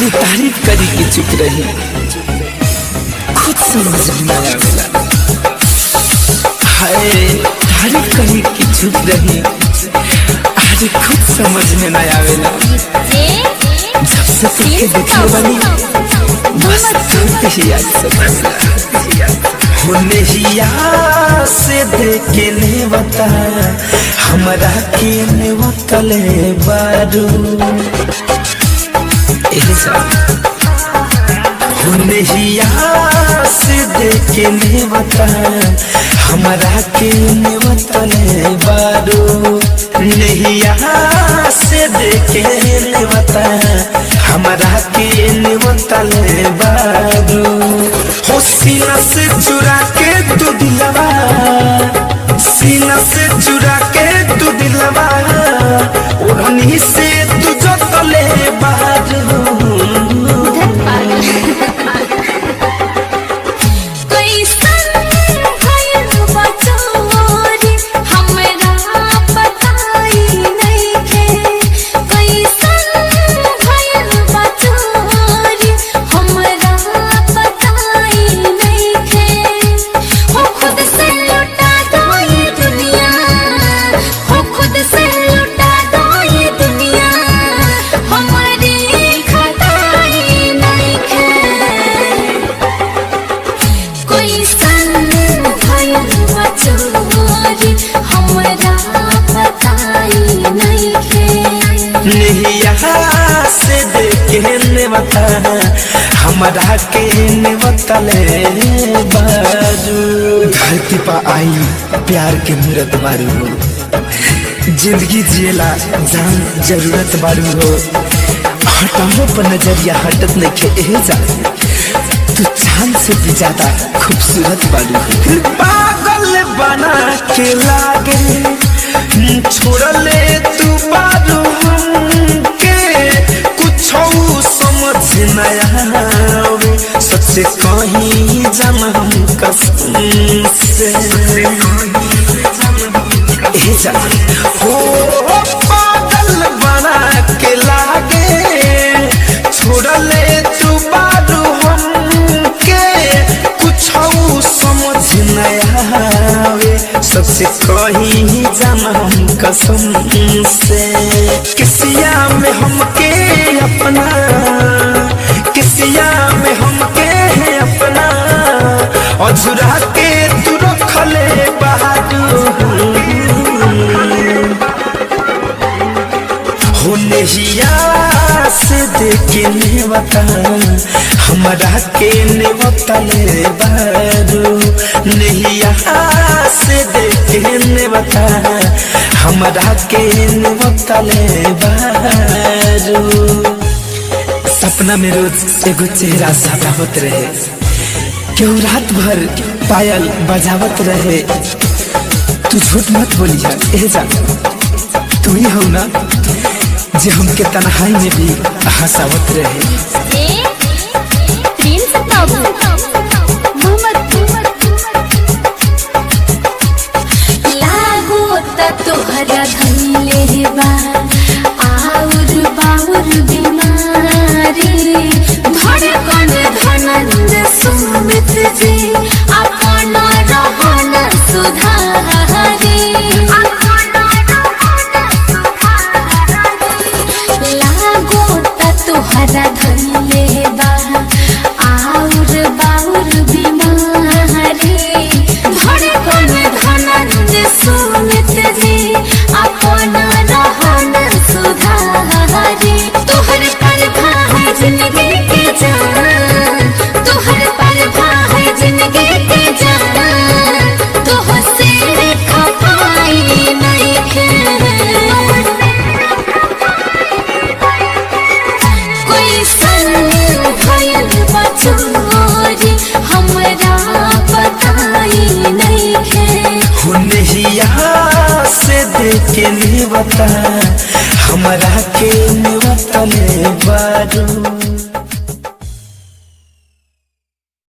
अरे तारीफ करी कि चुप रही, खुद समझ में ना आवेला। हाय तारीफ करी कि चुप रही, अरे खुद समझ में ना आवेला। जब से तुझे देखने वाली बस तुझे ही याद सतावेला। होने ही याद से देखे ने बता हमरा के ने वतले बारू। होने ही याद से देखे ने बता हमरा के ने वतले बारू। नहीं यहाँ से देखे ने बता हमरा के ने वतले बारू। हो सीना से चुरा के तू दिलवा, सीना से चुरा के तू दिलवा, ओढ़नी से तू जतले बारू। नहीं यहाँ से देखे ने बता हमरा के ने वतले बारू। धरती पर आई प्यार के मूरत बारू हो, जिंदगी जिएला जान जरूरत बारू हो। हटाओ पर नजरिया हटत नहीं खे जा, तू चांद से भी ज्यादा खूबसूरत बारू हो। पागल बना के लागे छोड़ ले तू बारू हमके, कुछ समझ न आवे सच कहीं जान हम कसम से। हो पागल बना के लागे छोड़ ले तू बारू हमके, कुछ समझ न आवे सबसे कहीं जाना हम कसम से। किसिया में हमके अपना, किसिया में हमके है अपना, अझुरा के तू रखले बहादुर। होने ही से देखे ने बता हमरा के ने वतले बारू। नहीं यहाँ से देखे ने बता हमरा के ने वतले बारू। सपना में रोज एगो चेहरा सादा होत रहे, क्यों रात भर पायल बजावत रहे। तू झूठ मत बोलिया जा, तू ही हो ना जे हमके तन्हाई में भी हंसावत रहे। लागो त तोहरा धइले बा आउर बाउर बीमारी, धड़कन धनंद सुमित जी अपन रहन सुधारी। तोहरा धइले बा आउर बाउर बीमारी, धड़कन धनंद सुमित जी अपन रहन सुधारी। तोहर पर भाई जिंदगी के जान, तोहर पर भाई जिंदगी के जान, तोह से खपाई नहीं खे। होने ही यहाँ से देखे ने बता हमरा के